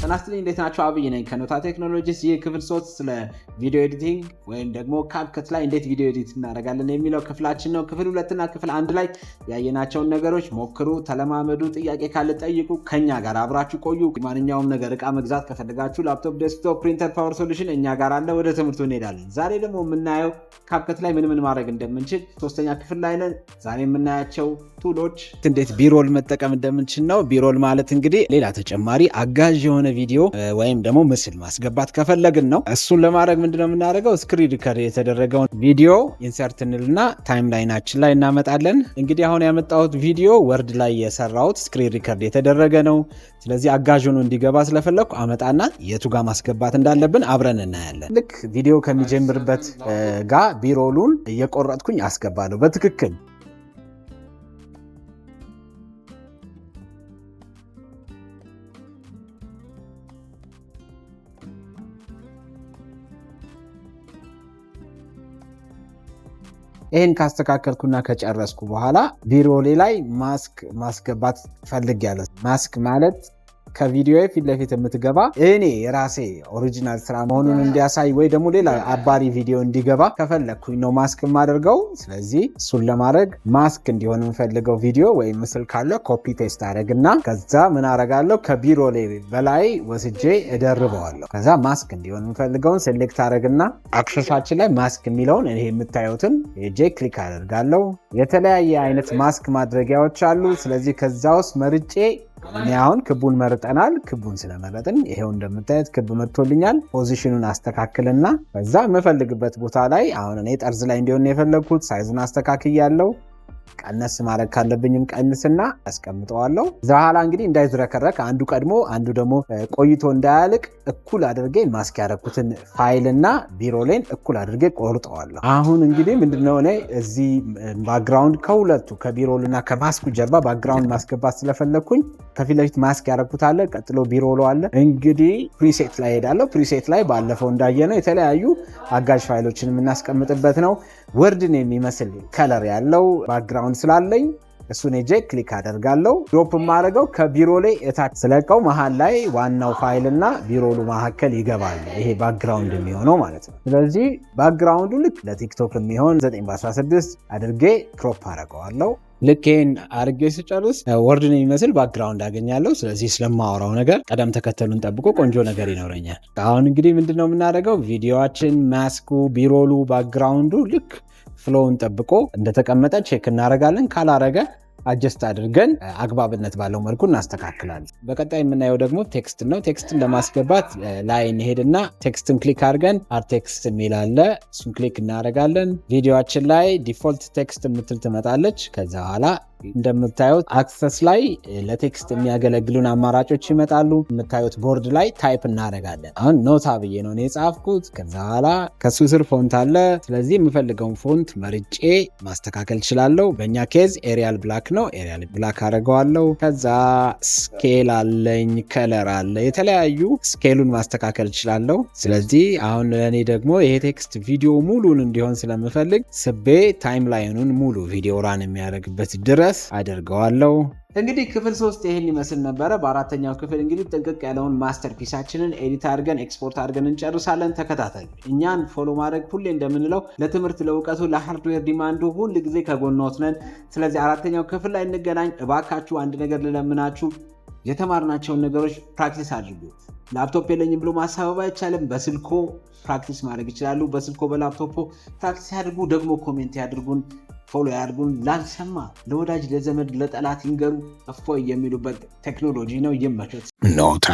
ተናስተልኝ እንዴት ናችሁ? አብይ ነኝ ከኖታ ቴክኖሎጂስ። ይህ ክፍል 3 ስለ ቪዲዮ ኤዲቲንግ ወይም ደግሞ ካፕከት ላይ እንዴት ቪዲዮ ኤዲት እናደርጋለን የሚለው ክፍላችን ነው። ክፍል 2 እና ክፍል 1 ላይ ያየናቸውን ነገሮች ሞክሩ፣ ተለማመዱ። ጥያቄ ካለ ጠይቁ፣ ከኛ ጋር አብራችሁ ቆዩ። ማንኛውም ነገር እቃ መግዛት ከፈለጋችሁ ላፕቶፕ፣ ዴስክቶፕ፣ ፕሪንተር፣ ፓወር ሶሉሽን እኛ ጋር አለ። ወደ ትምህርቱ እንሄዳለን። ዛሬ ደግሞ የምናየው ካፕከት ላይ ምን ማድረግ እንደምንችል ሶስተኛ ክፍል ላይ ነን። ዛሬ የምናያቸው ቱሎች እንዴት ቢሮል መጠቀም እንደምንችል ነው። ቢሮል ማለት እንግዲህ ሌላ ተጨማሪ አጋዥ የሆነ ቪዲዮ ወይም ደግሞ ምስል ማስገባት ከፈለግን ነው። እሱን ለማድረግ ምንድነው የምናደርገው? ስክሪን ሪከርድ የተደረገውን ቪዲዮ ኢንሰርት እንልና ታይም ላይናችን ላይ እናመጣለን። እንግዲህ አሁን ያመጣሁት ቪዲዮ ወርድ ላይ የሰራሁት ስክሪን ሪከርድ የተደረገ ነው። ስለዚህ አጋዥ ሆኖ እንዲገባ ስለፈለኩ አመጣና የቱ ጋር ማስገባት እንዳለብን አብረን እናያለን። ልክ ቪዲዮ ከሚጀምርበት ጋር ቢሮሉን እየቆረጥኩኝ አስገባለሁ በትክክል። ይሄን ካስተካከልኩና ከጨረስኩ በኋላ ቢሮሌ ላይ ማስክ ማስገባት ፈልጋለሁ። ማስክ ማለት ከቪዲዮ ፊት ለፊት የምትገባ እኔ የራሴ ኦሪጂናል ስራ መሆኑን እንዲያሳይ ወይ ደግሞ ሌላ አባሪ ቪዲዮ እንዲገባ ከፈለኩኝ ነው ማስክ የማደርገው። ስለዚህ እሱን ለማድረግ ማስክ እንዲሆን የምፈልገው ቪዲዮ ወይም ምስል ካለ ኮፒ ፔስት አደርግና ከዛ ምን አደርጋለሁ? ከቢሮሌ በላይ ወስጄ እደርበዋለሁ። ከዛ ማስክ እንዲሆን የምፈልገውን ሴሌክት አደርግና አክሰሳችን ላይ ማስክ የሚለውን ይሄ የምታዩትን ሄጄ ክሊክ አደርጋለሁ። የተለያየ አይነት ማስክ ማድረጊያዎች አሉ። ስለዚህ ከዛ ውስጥ መርጬ እኔ አሁን ክቡን መርጠናል። ክቡን ስለመረጥን ይሄው እንደምታዩት ክብ መጥቶልኛል። ፖዚሽኑን አስተካክልና ከዛ የምፈልግበት ቦታ ላይ አሁን እኔ ጠርዝ ላይ እንዲሆን የፈለግኩት ሳይዙን አስተካክያለሁ። ቀነስ ማድረግ ካለብኝም ቀንስና አስቀምጠዋለሁ። ዛኋላ እንግዲህ እንዳይዝረከረክ አንዱ ቀድሞ አንዱ ደግሞ ቆይቶ እንዳያልቅ እኩል አድርጌ ማስክ ያደረኩትን ፋይልና ቢሮሌን እኩል አድርጌ ቆርጠዋለሁ። አሁን እንግዲህ ምንድነው እኔ እዚህ ባክግራውንድ ከሁለቱ ከቢሮልና ከማስኩ ጀርባ ባክግራውንድ ማስገባት ስለፈለኩኝ ከፊት ለፊት ማስክ ያደረኩት አለ፣ ቀጥሎ ቢሮሎ አለ። እንግዲህ ፕሪሴት ላይ ሄዳለሁ። ፕሪሴት ላይ ባለፈው እንዳየነው የተለያዩ አጋዥ ፋይሎችን የምናስቀምጥበት ነው። ወርድን የሚመስል ከለር ያለው ባክግራውንድ ስላለኝ እሱን ሄጄ ክሊክ አደርጋለሁ። ድሮፕ የማደርገው ከቢሮሌ እታች ስለቀው መሃል ላይ ዋናው ፋይልና ቢሮሉ መካከል ይገባል። ይሄ ባክግራውንድ የሚሆነው ማለት ነው። ስለዚህ ባክግራውንዱ ልክ ለቲክቶክ የሚሆን 9:16 አድርጌ ክሮፕ አደርገዋለሁ። ልክ ይሄን አድርጌ ስጨርስ ወርድን የሚመስል ባክግራውንድ አገኛለሁ። ስለዚህ ስለማወራው ነገር ቀደም ተከተሉን ጠብቆ ቆንጆ ነገር ይኖረኛል። አሁን እንግዲህ ምንድነው የምናደርገው? ቪዲዮአችን ማስኩ፣ ቢሮሉ፣ ባክግራውንዱ ልክ ፍሎውን ጠብቆ እንደተቀመጠ ቼክ እናደርጋለን። ካላረገ አጀስት አድርገን አግባብነት ባለው መልኩ እናስተካክላለን። በቀጣይ የምናየው ደግሞ ቴክስት ነው። ቴክስትን ለማስገባት ላይ እንሄድና ቴክስትን ክሊክ አድርገን አር ቴክስት የሚል አለ። እሱን ክሊክ እናደርጋለን። ቪዲዮአችን ላይ ዲፎልት ቴክስት የምትል ትመጣለች። ከዛ በኋላ እንደምታዩት አክሰስ ላይ ለቴክስት የሚያገለግሉን አማራጮች ይመጣሉ። የምታዩት ቦርድ ላይ ታይፕ እናደርጋለን። አሁን ኖታ ብዬ ነው የጻፍኩት። ከዛ በኋላ ከሱ ስር ፎንት አለ። ስለዚህ የምፈልገውን ፎንት መርጬ ማስተካከል እችላለሁ። በእኛ ኬዝ ኤሪያል ብላክ ነው። ኤሪያል ብላክ አደርገዋለሁ። ከዛ ስኬል አለኝ፣ ከለር አለ። የተለያዩ ስኬሉን ማስተካከል እችላለሁ። ስለዚህ አሁን ለእኔ ደግሞ ይሄ ቴክስት ቪዲዮ ሙሉን እንዲሆን ስለምፈልግ ስቤ ታይም ላይኑን ሙሉ ቪዲዮ ራን የሚያደርግበት ድረስ አደርገዋለሁ። እንግዲህ ክፍል 3 ይሄን ይመስል ነበረ። በአራተኛው ክፍል እንግዲህ ጥንቅቅ ያለውን ማስተርፒሳችንን ኤዲት አድርገን ኤክስፖርት አድርገን እንጨርሳለን። ተከታተሉ። እኛን ፎሎ ማድረግ ሁሌ እንደምንለው ለትምህርት፣ ለእውቀቱ፣ ለሃርድዌር ዲማንዱ ሁል ጊዜ ከጎንዎት ነን። ስለዚህ አራተኛው ክፍል ላይ እንገናኝ። እባካችሁ አንድ ነገር ልለምናችሁ፣ የተማርናቸውን ነገሮች ፕራክቲስ አድርጉ። ላፕቶፕ የለኝም ብሎ ማሳበብ አይቻልም። በስልኮ ፕራክቲስ ማድረግ ይችላሉ። በስልኮ በላፕቶፖ ፕራክቲስ ያድርጉ። ደግሞ ኮሜንት ያድርጉን፣ ፎሎ ያድርጉን። ላልሰማ ለወዳጅ ለዘመድ ለጠላት ይንገሩ። እፎይ የሚሉበት ቴክኖሎጂ ነው። ይመቹት። ኖታ